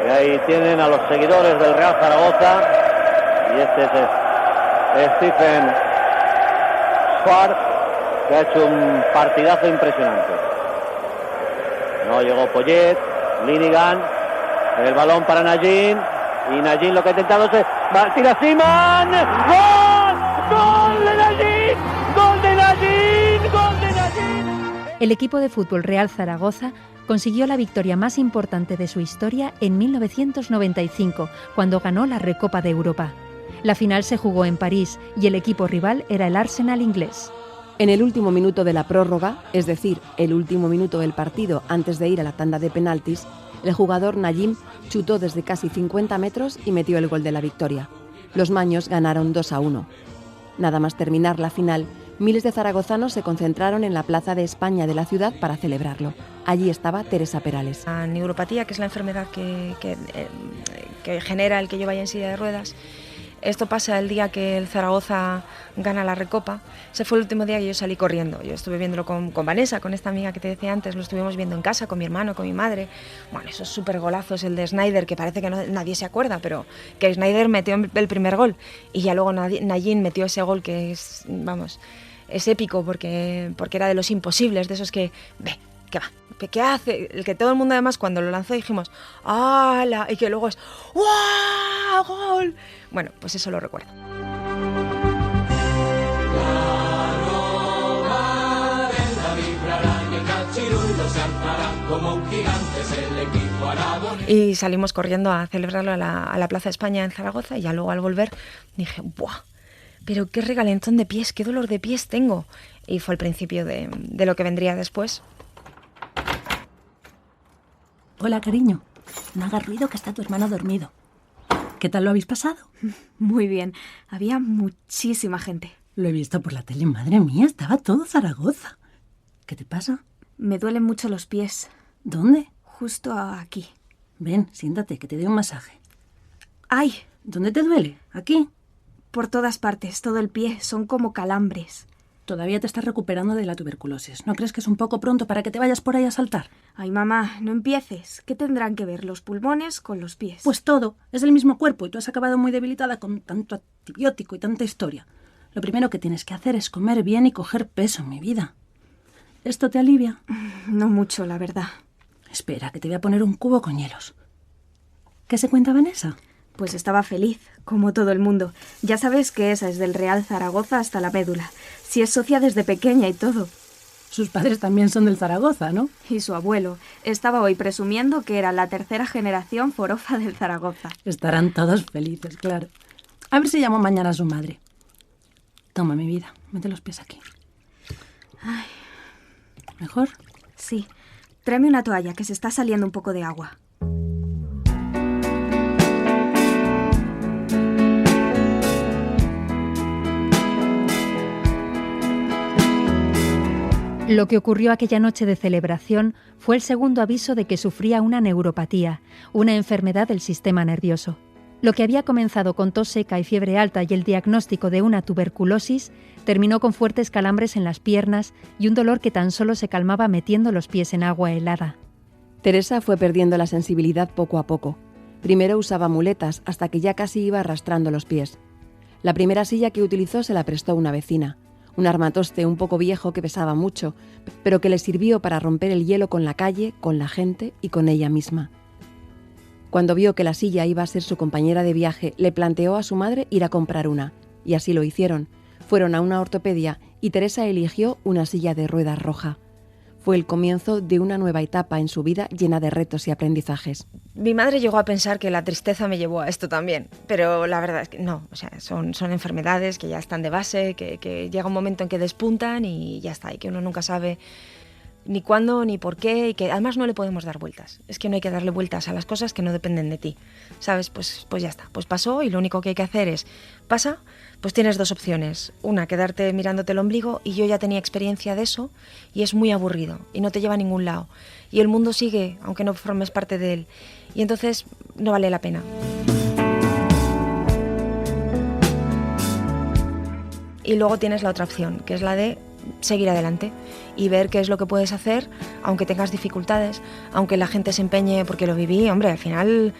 Y ahí tienen a los seguidores del Real Zaragoza, y este es Stephen Schwartz, que ha hecho un partidazo impresionante. No llegó Poyet, Linigan, el balón para Najin, y Najin lo que ha intentado es tira Siman, ¡gol! ¡Gol de Najin! ¡Gol de Najin! ¡Gol de Najin! El equipo de fútbol Real Zaragoza consiguió la victoria más importante de su historia en 1995, cuando ganó la Recopa de Europa. La final se jugó en París y el equipo rival era el Arsenal inglés. En el último minuto de la prórroga, es decir, el último minuto del partido antes de ir a la tanda de penaltis, el jugador Najim chutó desde casi 50 metros y metió el gol de la victoria. Los maños ganaron 2-1. Nada más terminar la final, miles de zaragozanos se concentraron en la Plaza de España de la ciudad para celebrarlo. Allí estaba Teresa Perales. La neuropatía, que es la enfermedad que genera el que yo vaya en silla de ruedas, esto pasa el día que el Zaragoza gana la Recopa. Ese fue el último día que yo salí corriendo. Yo estuve viéndolo con Vanessa, con esta amiga que te decía antes, lo estuvimos viendo en casa con mi hermano, con mi madre. Bueno, esos súper golazos, el de Snyder, que parece que nadie se acuerda, pero que Snyder metió el primer gol. Y ya luego Najim metió ese gol que es, vamos, es épico porque era de los imposibles, de esos que, ¿qué va? ¿Qué hace? El que todo el mundo además cuando lo lanzó dijimos ¡hala! Y que luego es ¡guau! ¡Gol! Bueno, pues eso lo recuerdo. Y salimos corriendo a celebrarlo a la Plaza de España en Zaragoza y ya luego al volver dije ¡buah! Pero qué regalentón de pies, qué dolor de pies tengo. Y fue el principio de lo que vendría después. Hola, cariño. No hagas ruido, que está tu hermano dormido. ¿Qué tal lo habéis pasado? Muy bien. Había muchísima gente. Lo he visto por la tele. Madre mía, estaba todo Zaragoza. ¿Qué te pasa? Me duelen mucho los pies. ¿Dónde? Justo aquí. Ven, siéntate, que te dé un masaje. ¡Ay! ¿Dónde te duele? ¿Aquí? Por todas partes, todo el pie. Son como calambres. Todavía te estás recuperando de la tuberculosis. ¿No crees que es un poco pronto para que te vayas por ahí a saltar? Ay, mamá, no empieces. ¿Qué tendrán que ver los pulmones con los pies? Pues todo. Es el mismo cuerpo y tú has acabado muy debilitada con tanto antibiótico y tanta historia. Lo primero que tienes que hacer es comer bien y coger peso, mi vida. ¿Esto te alivia? No mucho, la verdad. Espera, que te voy a poner un cubo con hielos. ¿Qué se cuenta Vanessa? Pues estaba feliz, como todo el mundo. Ya sabes que esa es del Real Zaragoza hasta la médula. Si es socia desde pequeña y todo. Sus padres también son del Zaragoza, ¿no? Y su abuelo. Estaba hoy presumiendo que era la tercera generación forofa del Zaragoza. Estarán todos felices, claro. A ver si llamo mañana a su madre. Toma, mi vida, mete los pies aquí. Ay. ¿Mejor? Sí. Tráeme una toalla, que se está saliendo un poco de agua. Lo que ocurrió aquella noche de celebración fue el segundo aviso de que sufría una neuropatía, una enfermedad del sistema nervioso. Lo que había comenzado con tos seca y fiebre alta y el diagnóstico de una tuberculosis, terminó con fuertes calambres en las piernas y un dolor que tan solo se calmaba metiendo los pies en agua helada. Teresa fue perdiendo la sensibilidad poco a poco. Primero usaba muletas hasta que ya casi iba arrastrando los pies. La primera silla que utilizó se la prestó una vecina. Un armatoste un poco viejo que pesaba mucho, pero que le sirvió para romper el hielo con la calle, con la gente y con ella misma. Cuando vio que la silla iba a ser su compañera de viaje, le planteó a su madre ir a comprar una, y así lo hicieron. Fueron a una ortopedia y Teresa eligió una silla de ruedas roja. Fue el comienzo de una nueva etapa en su vida llena de retos y aprendizajes. Mi madre llegó a pensar que la tristeza me llevó a esto también, pero la verdad es que no, o sea, son enfermedades que ya están de base, que llega un momento en que despuntan y ya está, y que uno nunca sabe ni cuándo ni por qué, y que además no le podemos dar vueltas. Es que no hay que darle vueltas a las cosas que no dependen de ti, ¿sabes? Pues ya está, pues pasó y lo único que hay que hacer es, pasa, pues tienes dos opciones. Una, quedarte mirándote el ombligo, y yo ya tenía experiencia de eso y es muy aburrido y no te lleva a ningún lado. Y el mundo sigue, aunque no formes parte de él. Y entonces no vale la pena. Y luego tienes la otra opción, que es la de seguir adelante y ver qué es lo que puedes hacer, aunque tengas dificultades, aunque la gente se empeñe, porque lo viví, hombre, al final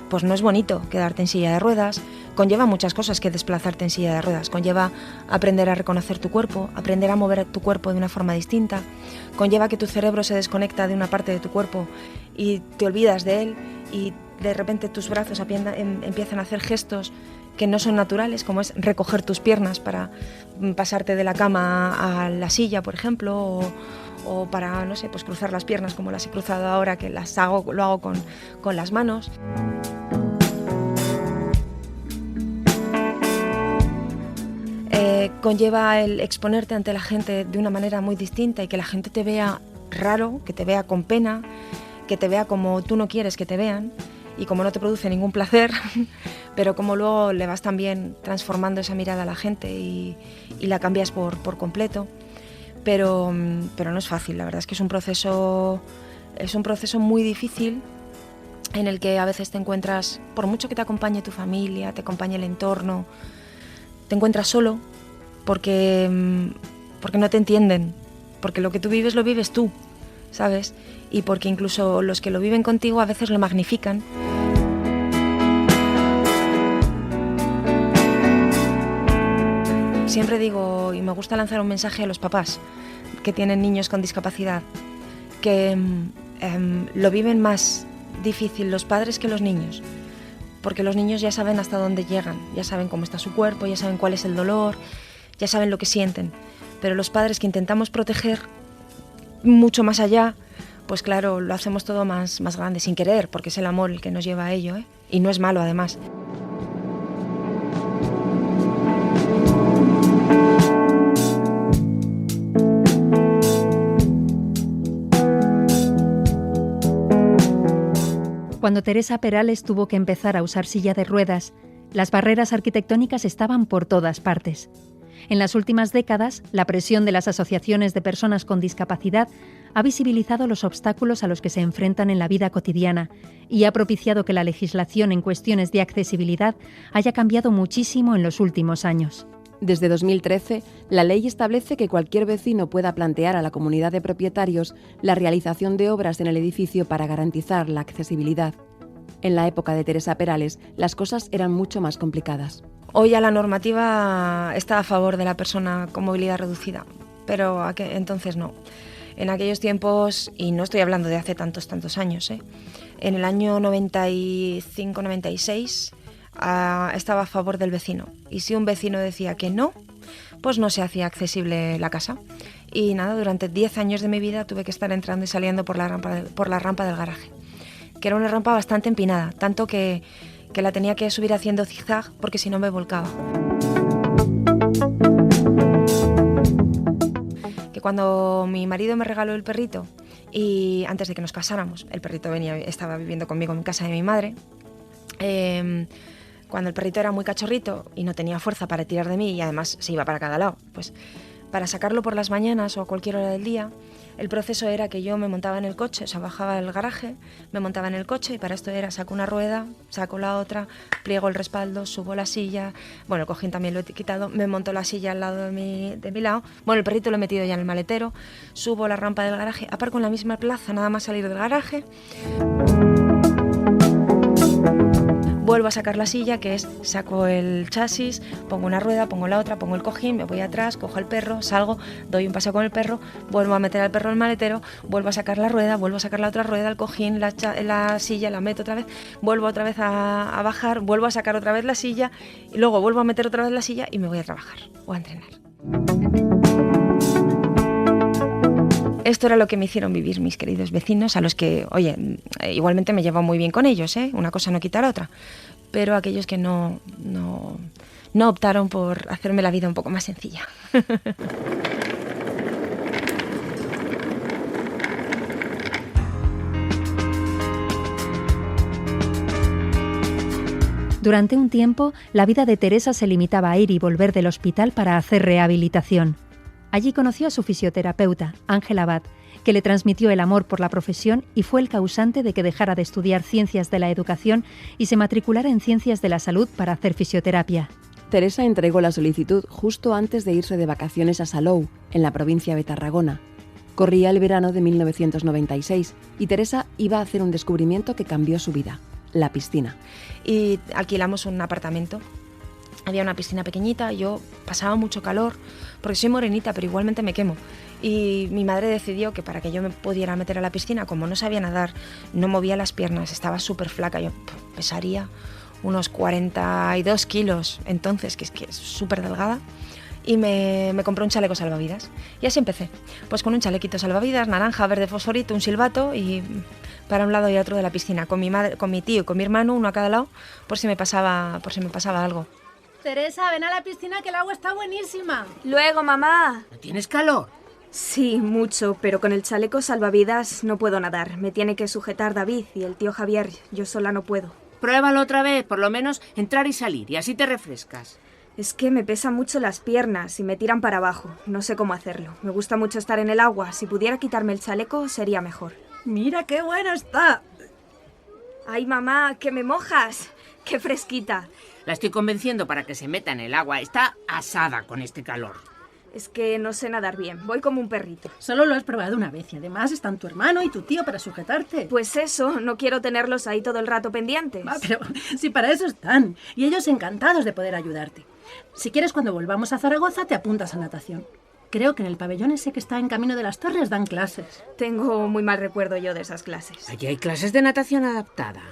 pues no es bonito quedarte en silla de ruedas, conlleva muchas cosas que desplazarte en silla de ruedas, conlleva aprender a reconocer tu cuerpo, aprender a mover tu cuerpo de una forma distinta, conlleva que tu cerebro se desconecta de una parte de tu cuerpo y te olvidas de él y de repente tus brazos empiezan a hacer gestos que no son naturales, como es recoger tus piernas para pasarte de la cama a la silla, por ejemplo, o para, no sé, pues cruzar las piernas como las he cruzado ahora, que lo hago con las manos. Conlleva el exponerte ante la gente de una manera muy distinta y que la gente te vea raro, que te vea con pena, que te vea como tú no quieres que te vean y como no te produce ningún placer, pero como luego le vas también transformando esa mirada a la gente y la cambias por completo. Pero no es fácil, la verdad es que es un proceso muy difícil en el que a veces te encuentras, por mucho que te acompañe tu familia, te acompañe el entorno, te encuentras solo porque no te entienden, porque lo que tú vives lo vives tú, ¿sabes? Y porque incluso los que lo viven contigo a veces lo magnifican. Siempre digo, y me gusta lanzar un mensaje a los papás que tienen niños con discapacidad, que lo viven más difícil los padres que los niños, porque los niños ya saben hasta dónde llegan, ya saben cómo está su cuerpo, ya saben cuál es el dolor, ya saben lo que sienten, pero los padres que intentamos proteger mucho más allá, pues claro, lo hacemos todo más grande, sin querer, porque es el amor el que nos lleva a ello, ¿eh? Y no es malo además. Cuando Teresa Perales tuvo que empezar a usar silla de ruedas, las barreras arquitectónicas estaban por todas partes. En las últimas décadas, la presión de las asociaciones de personas con discapacidad ha visibilizado los obstáculos a los que se enfrentan en la vida cotidiana y ha propiciado que la legislación en cuestiones de accesibilidad haya cambiado muchísimo en los últimos años. Desde 2013, la ley establece que cualquier vecino pueda plantear a la comunidad de propietarios la realización de obras en el edificio para garantizar la accesibilidad. En la época de Teresa Perales, las cosas eran mucho más complicadas. Hoy ya la normativa está a favor de la persona con movilidad reducida, pero entonces no. En aquellos tiempos, y no estoy hablando de hace tantos años, en el año 95-96 estaba a favor del vecino. Y si un vecino decía que no, pues no se hacía accesible la casa. Y nada, durante 10 años de mi vida tuve que estar entrando y saliendo por la rampa del garaje, que era una rampa bastante empinada, tanto que la tenía que subir haciendo zigzag porque si no me volcaba. Que cuando mi marido me regaló el perrito y antes de que nos casáramos, el perrito estaba viviendo conmigo en casa de mi madre, cuando el perrito era muy cachorrito y no tenía fuerza para tirar de mí y además se iba para cada lado, pues para sacarlo por las mañanas o a cualquier hora del día, el proceso era que yo me montaba en el coche, o sea, bajaba del garaje, me montaba en el coche y para esto era saco una rueda, saco la otra, pliego el respaldo, subo la silla, bueno, el cojín también lo he quitado, me monto la silla al lado de mi lado, bueno, el perrito lo he metido ya en el maletero, subo la rampa del garaje, aparco en la misma plaza, nada más salir del garaje, vuelvo a sacar la silla, que es saco el chasis, pongo una rueda, pongo la otra, pongo el cojín, me voy atrás, cojo el perro, salgo, doy un paseo con el perro, vuelvo a meter al perro en el maletero, vuelvo a sacar la rueda, vuelvo a sacar la otra rueda, el cojín, la silla, la meto otra vez, vuelvo otra vez a bajar, vuelvo a sacar otra vez la silla y luego vuelvo a meter otra vez la silla y me voy a trabajar o a entrenar. Esto era lo que me hicieron vivir mis queridos vecinos, a los que, oye, igualmente me llevo muy bien con ellos, una cosa no quita la otra, pero aquellos que no optaron por hacerme la vida un poco más sencilla. Durante un tiempo, la vida de Teresa se limitaba a ir y volver del hospital para hacer rehabilitación. Allí conoció a su fisioterapeuta, Ángel Abad, que le transmitió el amor por la profesión y fue el causante de que dejara de estudiar Ciencias de la Educación y se matriculara en Ciencias de la Salud para hacer fisioterapia. Teresa entregó la solicitud justo antes de irse de vacaciones a Salou, en la provincia de Tarragona. Corría el verano de 1996 y Teresa iba a hacer un descubrimiento que cambió su vida, la piscina. Y alquilamos un apartamento. Había una piscina pequeñita, yo pasaba mucho calor, porque soy morenita, pero igualmente me quemo. Y mi madre decidió que para que yo me pudiera meter a la piscina, como no sabía nadar, no movía las piernas, estaba súper flaca, yo pesaría unos 42 kilos entonces, que es súper delgada, y me compré un chaleco salvavidas. Y así empecé, pues con un chalequito salvavidas, naranja, verde fosforito, un silbato y para un lado y otro de la piscina, con mi madre, con mi tío y con mi hermano, uno a cada lado, por si me pasaba algo. Teresa, ven a la piscina que el agua está buenísima. Luego, mamá. ¿No tienes calor? Sí, mucho, pero con el chaleco salvavidas no puedo nadar. Me tiene que sujetar David y el tío Javier. Yo sola no puedo. Pruébalo otra vez, por lo menos entrar y salir, y así te refrescas. Es que me pesan mucho las piernas y me tiran para abajo. No sé cómo hacerlo. Me gusta mucho estar en el agua. Si pudiera quitarme el chaleco, sería mejor. Mira qué bueno está. ¡Ay, mamá, que me mojas! ¡Qué fresquita! La estoy convenciendo para que se meta en el agua. Está asada con este calor. Es que no sé nadar bien. Voy como un perrito. Solo lo has probado una vez y además están tu hermano y tu tío para sujetarte. Pues eso, no quiero tenerlos ahí todo el rato pendientes. Pero si para eso están. Y ellos encantados de poder ayudarte. Si quieres, cuando volvamos a Zaragoza, te apuntas a natación. Creo que en el pabellón ese que está en Camino de las Torres dan clases. Tengo muy mal recuerdo yo de esas clases. Allí hay clases de natación adaptada.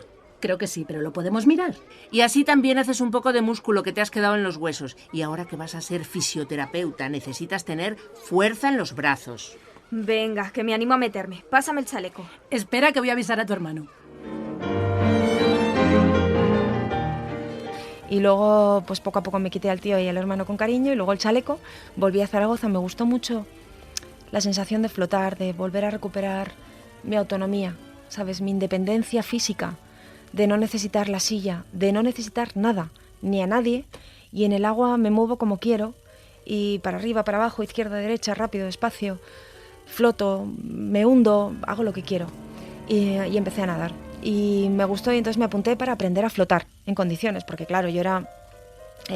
Creo que sí, pero lo podemos mirar. Y así también haces un poco de músculo que te has quedado en los huesos. Y ahora que vas a ser fisioterapeuta, necesitas tener fuerza en los brazos. Venga, que me animo a meterme. Pásame el chaleco. Espera que voy a avisar a tu hermano. Y luego, pues poco a poco me quité al tío y al hermano con cariño, y luego el chaleco. Volví a Zaragoza, me gustó mucho la sensación de flotar, de volver a recuperar mi autonomía, ¿sabes? Mi independencia física, de no necesitar la silla, de no necesitar nada, ni a nadie, y en el agua me muevo como quiero, y para arriba, para abajo, izquierda, derecha, rápido, despacio, floto, me hundo, hago lo que quiero. Y empecé a nadar. Y me gustó y entonces me apunté para aprender a flotar en condiciones, porque claro,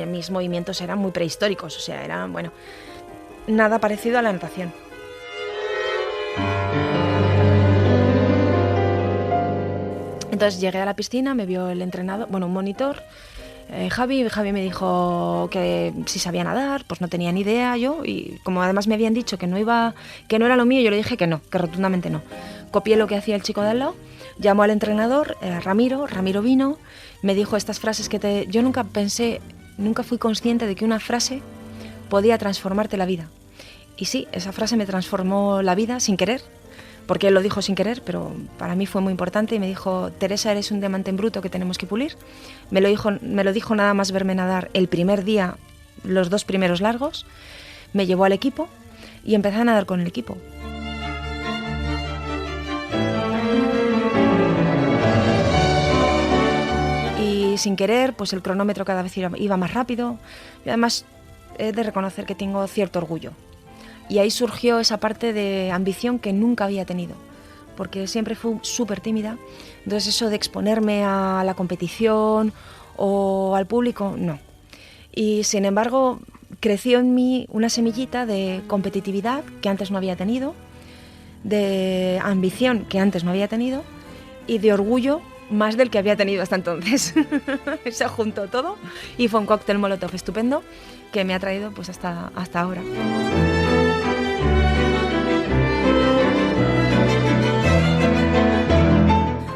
mis movimientos eran muy prehistóricos, o sea, eran, bueno, nada parecido a la natación. Entonces llegué a la piscina, me vio el entrenador, bueno, un monitor, Javi me dijo que si sabía nadar, pues no tenía ni idea yo, y como además me habían dicho que no era lo mío, yo le dije que no, que rotundamente no. Copié lo que hacía el chico de al lado, llamó al entrenador, Ramiro vino, me dijo estas frases yo nunca fui consciente de que una frase podía transformarte la vida. Y sí, esa frase me transformó la vida sin querer, porque él lo dijo sin querer, pero para mí fue muy importante y me dijo: Teresa, eres un diamante en bruto que tenemos que pulir. Me lo dijo nada más verme nadar el primer día, los 2 primeros largos, me llevó al equipo y empecé a nadar con el equipo. Y sin querer, pues el cronómetro cada vez iba más rápido, y además he de reconocer que tengo cierto orgullo. Y ahí surgió esa parte de ambición que nunca había tenido, porque siempre fui súper tímida. Entonces eso de exponerme a la competición o al público, no. Y sin embargo, creció en mí una semillita de competitividad que antes no había tenido, de ambición que antes no había tenido y de orgullo más del que había tenido hasta entonces. Se juntó todo y fue un cóctel molotov estupendo que me ha traído pues hasta ahora.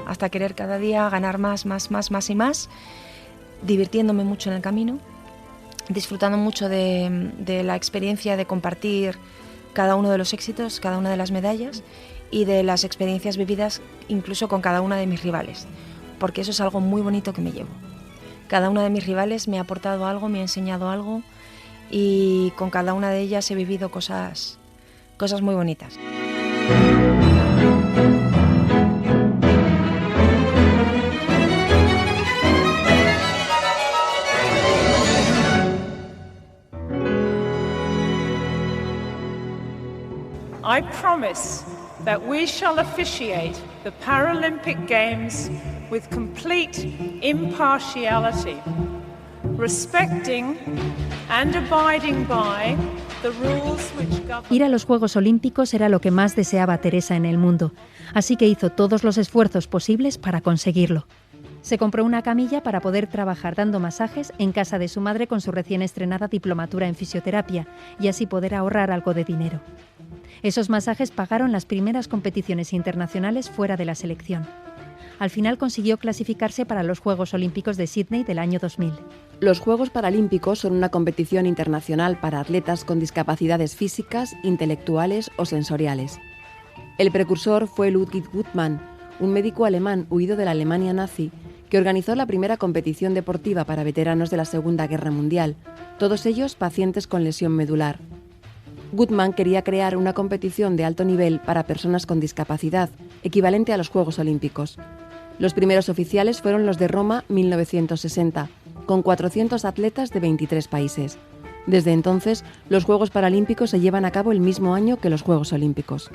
Hasta querer cada día ganar más y más, divirtiéndome mucho en el camino, disfrutando mucho de la experiencia de compartir cada uno de los éxitos, cada una de las medallas y de las experiencias vividas incluso con cada una de mis rivales, porque eso es algo muy bonito que me llevo. Cada una de mis rivales me ha aportado algo, me ha enseñado algo y con cada una de ellas he vivido cosas muy bonitas. I promise that we shall officiate the Paralympic Games with complete impartiality, respecting and abiding by the rules which govern. Ir a los Juegos Olímpicos era lo que más deseaba Teresa en el mundo, así que hizo todos los esfuerzos posibles para conseguirlo. Se compró una camilla para poder trabajar dando masajes en casa de su madre con su recién estrenada diplomatura en fisioterapia y así poder ahorrar algo de dinero. Esos masajes pagaron las primeras competiciones internacionales fuera de la selección. Al final consiguió clasificarse para los Juegos Olímpicos de Sydney del año 2000. Los Juegos Paralímpicos son una competición internacional para atletas con discapacidades físicas, intelectuales o sensoriales. El precursor fue Ludwig Guttmann, un médico alemán huido de la Alemania nazi, que organizó la primera competición deportiva para veteranos de la Segunda Guerra Mundial, todos ellos pacientes con lesión medular. Guttmann quería crear una competición de alto nivel para personas con discapacidad, equivalente a los Juegos Olímpicos. Los primeros oficiales fueron los de Roma 1960, con 400 atletas de 23 países. Desde entonces, los Juegos Paralímpicos se llevan a cabo el mismo año que los Juegos Olímpicos.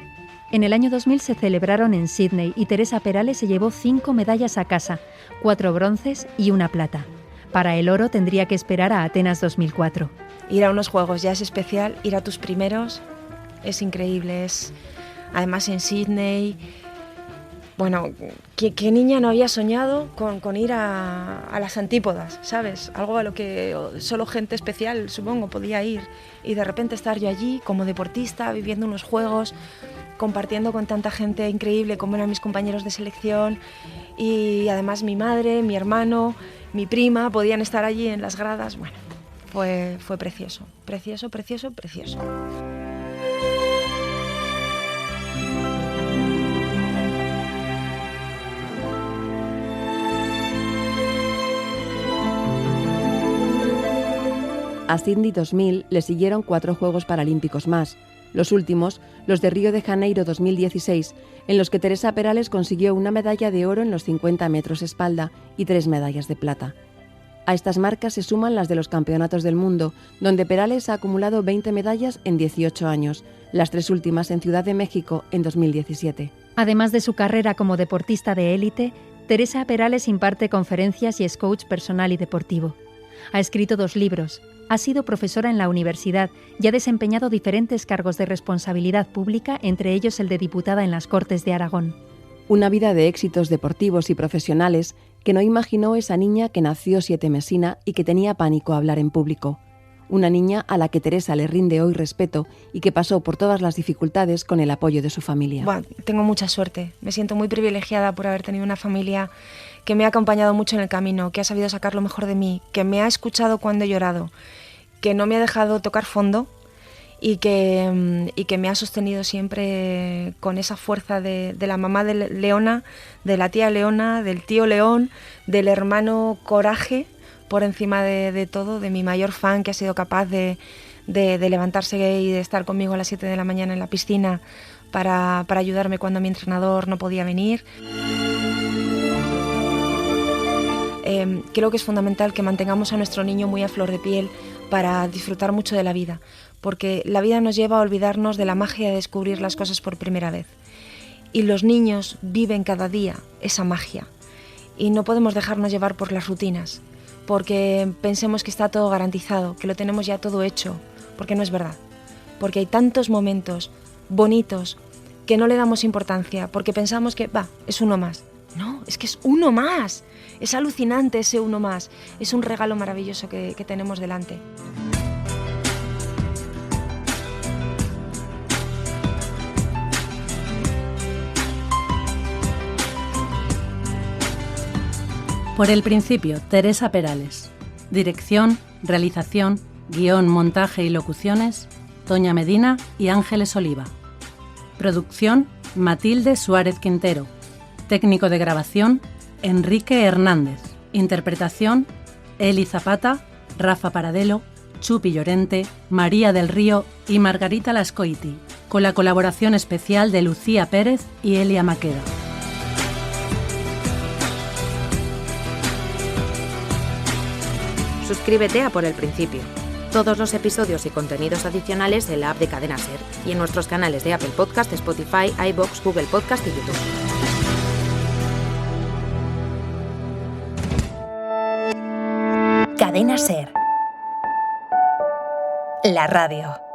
En el año 2000 se celebraron en Sydney y Teresa Perales se llevó 5 medallas a casa, 4 bronces y 1 plata. Para el oro tendría que esperar a Atenas 2004. Ir a unos juegos ya es especial, ir a tus primeros es increíble, además en Sydney. Bueno, ¿qué niña no había soñado con ir a las antípodas, ¿sabes? Algo a lo que solo gente especial, supongo, podía ir. Y de repente estar yo allí como deportista, viviendo unos juegos, compartiendo con tanta gente increíble como eran mis compañeros de selección. Y además mi madre, mi hermano, mi prima podían estar allí en las gradas. Bueno, fue precioso, precioso, precioso, precioso. A Sydney 2000 le siguieron 4 Juegos Paralímpicos más, los últimos, los de Río de Janeiro 2016, en los que Teresa Perales consiguió una medalla de oro en los 50 metros espalda y 3 medallas de plata. A estas marcas se suman las de los Campeonatos del Mundo, donde Perales ha acumulado 20 medallas en 18 años, las 3 últimas en Ciudad de México en 2017. Además de su carrera como deportista de élite, Teresa Perales imparte conferencias y es coach personal y deportivo. Ha escrito 2 libros, ha sido profesora en la universidad y ha desempeñado diferentes cargos de responsabilidad pública, entre ellos el de diputada en las Cortes de Aragón. Una vida de éxitos deportivos y profesionales que no imaginó esa niña que nació sietemesina y que tenía pánico a hablar en público. Una niña a la que Teresa le rinde hoy respeto y que pasó por todas las dificultades con el apoyo de su familia. Bueno, tengo mucha suerte. Me siento muy privilegiada por haber tenido una familia que me ha acompañado mucho en el camino, que ha sabido sacar lo mejor de mí, que me ha escuchado cuando he llorado, que no me ha dejado tocar fondo y que me ha sostenido siempre con esa fuerza de la mamá de Leona, de la tía Leona, del tío León, del hermano Coraje, por encima de todo, de mi mayor fan, que ha sido capaz de levantarse y de estar conmigo a las 7 de la mañana en la piscina para ayudarme cuando mi entrenador no podía venir. Creo que es fundamental que mantengamos a nuestro niño muy a flor de piel para disfrutar mucho de la vida, porque la vida nos lleva a olvidarnos de la magia de descubrir las cosas por primera vez. Y los niños viven cada día esa magia y no podemos dejarnos llevar por las rutinas, porque pensemos que está todo garantizado, que lo tenemos ya todo hecho, porque no es verdad. Porque hay tantos momentos bonitos que no le damos importancia, porque pensamos que, es uno más. No, es que es uno más. Es alucinante ese uno más. Es un regalo maravilloso que tenemos delante. Por el principio, Teresa Perales. Dirección, realización, guión, montaje y locuciones, Toña Medina y Ángeles Oliva. Producción, Matilde Suárez Quintero. Técnico de grabación, Enrique Hernández. Interpretación, Eli Zapata, Rafa Paradelo, Chupi Llorente, María del Río y Margarita Lascoiti, con la colaboración especial de Lucía Pérez y Elia Maqueda. Suscríbete a Por el Principio. Todos los episodios y contenidos adicionales en la app de Cadena Ser y en nuestros canales de Apple Podcast, Spotify, iVoox, Google Podcast y YouTube. Cadena Ser. La radio.